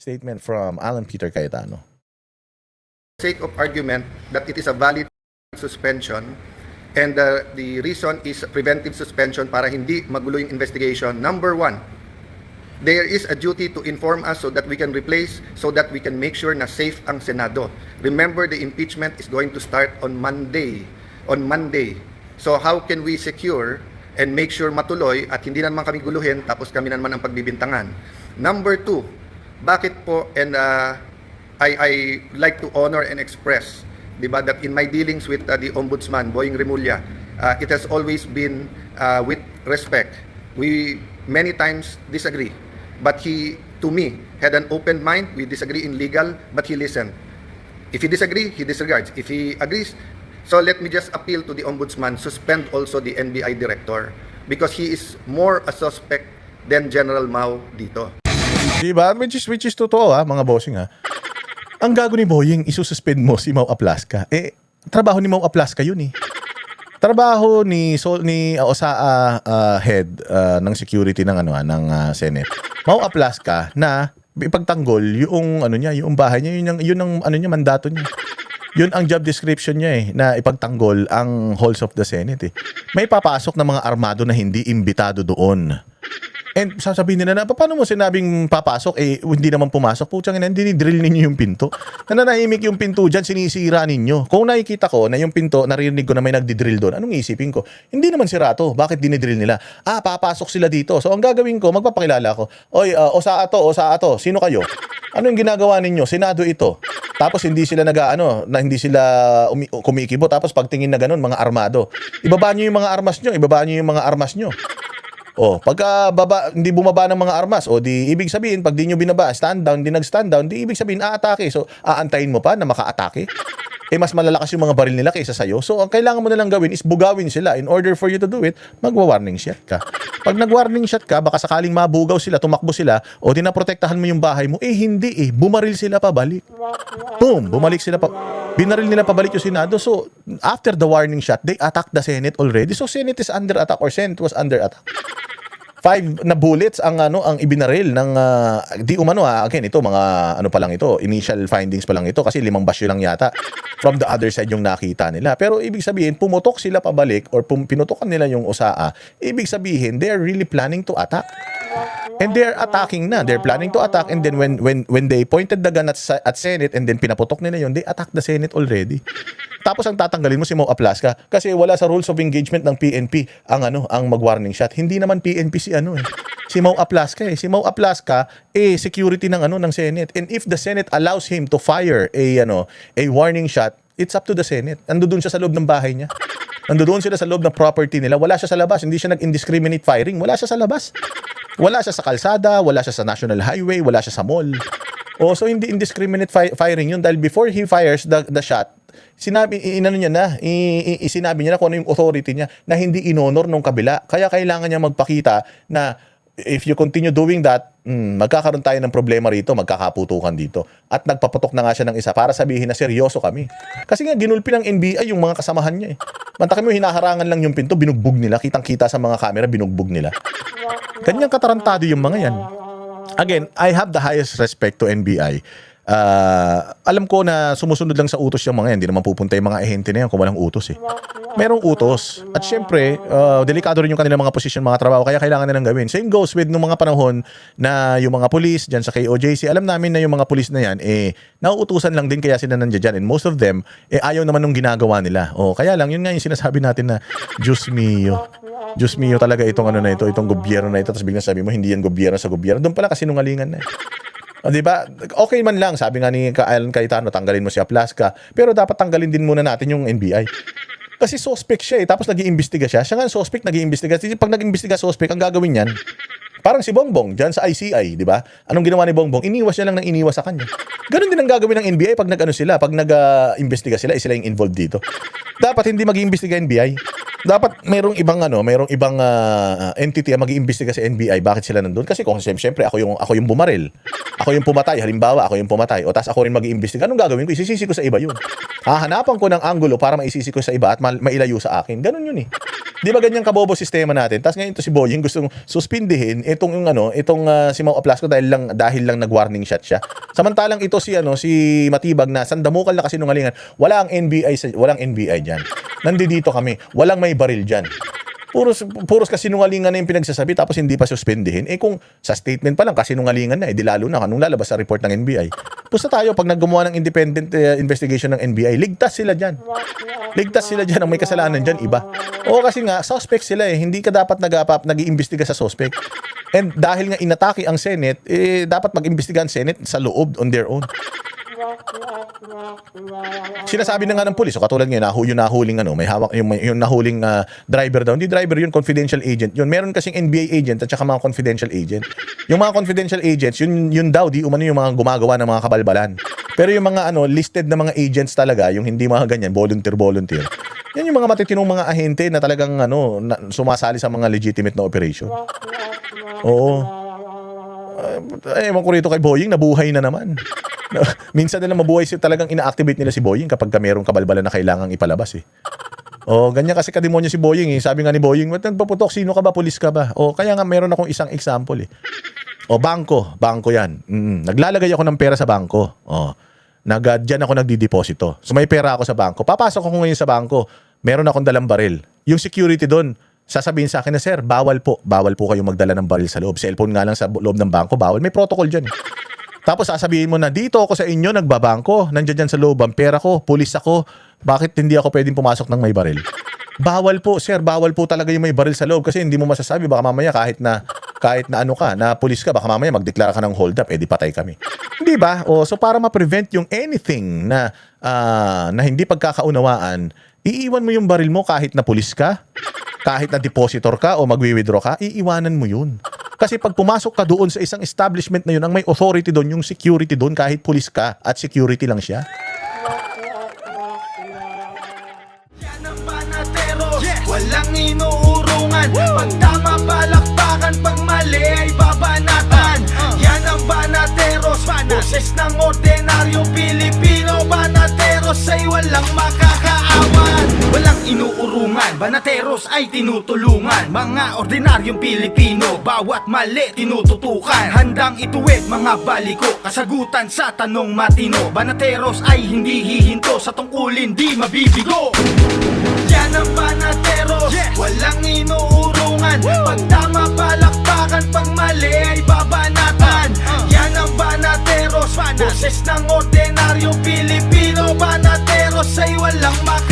Statement from Alan Peter Cayetano. Sake of argument that it is a valid suspension and the reason is preventive suspension para hindi magulo yung investigation. Number one, there is a duty to inform us so that we can replace, so that we can make sure na safe ang Senado. Remember, the impeachment is going to start on Monday. So how can we secure and make sure matuloy at hindi naman kami guluhin tapos kami naman ang pagbibintangan? Number two, bakit po, and I like to honor and express, diba, that in my dealings with the Ombudsman, Boying Remulla, it has always been with respect. We many times disagree, but he, to me, had an open mind. We disagree in legal, but he listened. If he disagree, he disregards. If he agrees, so let me just appeal to the Ombudsman, suspend also the NBI Director because he is more a suspect than General Mao dito. Diba? Which is totoo mga bossing Ang gago ni Boying, isususpend mo si Mau Aplaska. Trabaho ni Mau Aplaska yun Trabaho ni OSAA head ng security ng Senate. Mau Aplaska na ipagtanggol yung yung bahay niya, yun ang mandato niya. Yun ang job description niya na ipagtanggol ang halls of the Senate May papasok na mga armado na hindi imbitado doon. And sasabihin nila na, paano mo sinabing papasok, hindi naman pumasok. Putsang ina, dinidrill ninyo yung pinto. Nananahimik yung pinto dyan, sinisira ninyo. Kung nakikita ko na yung pinto, naririnig ko na may nagdidrill doon, anong isipin ko? Hindi naman sira to. Bakit dinidrill nila? Papasok sila dito. So ang gagawin ko, magpapakilala ko. Oy, OSAA to. Sino kayo? Ano yung ginagawa ninyo? Senado ito. Tapos hindi sila hindi sila kumikibo. Tapos pagtingin na ganun, mga armado. Ibaba nyo yung mga armas nyo. Pagka hindi bumaba ng mga armas, di ibig sabihin, pag di nyo binaba, stand down, di nag-stand down, di ibig sabihin, aatake. So, aantayin mo pa na maka-atake? Mas malalakas yung mga baril nila kaysa sa'yo. So, ang kailangan mo nalang gawin is bugawin sila. In order for you to do it, magwa-warning shot ka. Pag nag-warning shot ka, baka sakaling mabugaw sila, tumakbo sila, o dinaprotektahan mo yung bahay mo, hindi bumaril sila pabalik. Boom! Bumalik sila binaril nila pabalik yung Senado. So, after the warning shot, they attacked the Senate already. So, Senate is under attack or Senate was under attack. 5 na bullets ang ibinaril ng again ito mga pa lang ito, initial findings pa lang ito kasi 5 basyo lang yata from the other side yung nakita nila. Pero ibig sabihin pumutok sila pabalik or pinutokan nila yung OSAA. Ibig sabihin they are really planning to attack. And they're attacking na. They're planning to attack, and then when they pointed the gun at Senate and then pinaputok nila yon, they attacked the Senate already. Tapos ang tatanggalin mo si Mau Aplaska kasi wala sa rules of engagement ng PNP ang mag-warning shot. Hindi naman PNP si Mau Aplaska Si Mau Aplaska security ng Senate. And if the Senate allows him to fire a warning shot, it's up to the Senate. Nandoon siya sa loob ng bahay niya. Nandoon sila sa loob ng property nila. Wala siya sa labas. Hindi siya nag-indiscriminate firing. Wala siya sa labas. Wala siya sa kalsada. Wala siya sa national highway. Wala siya sa mall. So hindi indiscriminate firing yun dahil before he fires the shot, sinabi niya na kung ano yung authority niya na hindi inonor nung kabila. Kaya kailangan niya magpakita na if you continue doing that, magkakaroon tayo ng problema rito, magkakaputukan dito. At nagpaputok na nga siya ng isa para sabihin na seryoso kami. Kasi nga ginulpi ng NBI yung mga kasamahan niya Mantakin mo, hinaharangan lang yung pinto, binugbog nila. Kitang-kita sa mga camera, binugbog nila. Kanyang katarantado yung mga yan. Again, I have the highest respect to NBI. Alam ko na sumusunod lang sa utos yung mga yan. Hindi naman pupunta yung mga ahente na yan kung walang utos Merong utos. At syempre, delikado rin yung kanilang mga posisyon, mga trabaho. Kaya kailangan nilang gawin. Same goes with nung mga panahon na yung mga pulis dyan sa KOJC. Alam namin na yung mga pulis na yan, nauutusan lang din kaya sila nandiyan dyan. And most of them, ayaw naman nung ginagawa nila. Kaya lang, yun nga yung sinasabi natin na, Diyos mio talaga itong gobyerno na ito. Tapos biglang sabi mo, hindi yan gobyerno sa gobyerno. Doon pala kasi nungalingan na diba? Okay man lang, sabi nga ni Alan Cayetano, tanggalin mo si Aplaska. Pero dapat tanggalin din muna natin yung NBI. Kasi suspect siya tapos nag-iimbestiga siya. Siya nga suspect, nag-iimbestiga. Pag nag-iimbestiga suspect, ang gagawin niyan, parang si Bongbong dyan sa ICI, di ba? Anong ginawa ni Bongbong? Iniwas niya lang ng iniwas sa kanya. Ganon din ang gagawin ng NBI pag pag nag-imbestiga sila, sila yung involved dito. Dapat hindi mag-iimbestiga NBI. Dapat mayroong ibang entity ang mag-iimbestiga sa NBI. Bakit sila nandun? Kasi kung siyempre ako yung bumaril. Ako yung pumatay. Halimbawa, ako yung pumatay. O tas ako rin mag-iimbestiga. Anong gagawin ko? Isisisi ko sa iba yun. Hahanapan ko ng angulo para maisisi ko sa iba at mailayo sa akin. Ganon yun Di ba ganyan kabobo sistema natin? Tapos ngayon to si Boying gustong suspindihin itong si Mau Aplasco dahil lang nag-warning shot siya. Samantalang ito si Matibag na sandamukal na kasinungalingan. Walang NBI diyan. Nandito kami. Walang may baril diyan. Puros kasinungalingan na yung pinagsasabi tapos hindi pa suspendihin. Kung sa statement pa lang kasinungalingan na, di lalo na kanung lalabas sa report ng NBI. Pusta tayo pag naggumawa ng independent investigation ng NBI, ligtas sila dyan. Ligtas sila dyan. Ang may kasalanan dyan, iba. O kasi nga, suspect sila eh. Hindi ka dapat nag-iimbestiga sa suspect. And dahil nga inatake ang Senate, dapat mag-imbestiga ang Senate sa loob on their own. Sinasabi na nga ng pulis, katulad ngayon, yung nahuling may hawak yung nahuling driver daw. Hindi driver yun, confidential agent. Yun, meron kasing NBA agent at saka mga confidential agent. Yung mga confidential agents, yun daw di umano yung mga gumagawa ng mga kabalbalan. Pero yung mga listed na mga agents talaga, yung hindi mga ganyan, volunteer. Yan yung mga matitinong mga ahente na talagang sumasali sa mga legitimate na operation. Oo. Ewan ko rito kay Boying, nabuhay na naman. Minsan nila mabuhay talagang ina-activate nila si Boying kapag merong kabalbalan na kailangang ipalabas eh. Ganyan kasi kademonyo si Boying eh. Sabi nga ni Boying, "Ba't nagpaputok? Sino ka ba? Pulis ka ba?" Kaya nga meron akong isang example eh. Bangko yan. Naglalagay ako ng pera sa bangko. Diyan ako nagdideposito. So may pera ako sa bangko. Papasok ako ngayon sa bangko. Meron akong dalang baril. Yung security doon, sasabihin sa akin na, "Sir, bawal po kayo magdala ng baril sa loob. Cellphone nga lang sa loob ng bangko, bawal." May protocol dyan eh. Tapos sasabihin mo na, "Dito ako sa inyo, nagbabangko. Nandiyan dyan sa loob, ang pera ko, pulis ako. Bakit hindi ako pwedeng pumasok ng may baril?" Bawal po, sir. Bawal po talaga yung may baril sa loob kasi hindi mo masasabi. Baka mamaya kahit na pulis ka, baka mamaya magdeklara ka ng hold up, di patay kami. Hindi ba? So para ma-prevent yung anything na hindi pagkakaunawaan, iiwan mo yung baril mo kahit na pulis ka, kahit na depositor ka o magwi-withdraw ka, iiwanan mo yun. Kasi pag pumasok ka doon sa isang establishment na yun, ang may authority doon, yung security doon, kahit pulis ka at security lang siya. Yan ang Banateros, walang inuurungan. Pag tama palakpakan, pag mali ay babanatan. Yan ang Banateros, boses ng ordinaryong Pilipino. Banateros ay walang makakaawan. Walang inuurungan, Banateros ay tinutulungan. Mga ordinaryong Pilipino, bawat mali tinututukan. Handang ituwid mga baliko, kasagutan sa tanong matino. Banateros ay hindi hihinto, sa tungkulin di mabibigo. Yan ang Banateros, walang inuurungan. Pag tama palakpakan, pag mali ay babanatan. Yan ang Banateros, boses ng ordinaryong Pilipino. Banateros ay walang makakaawan.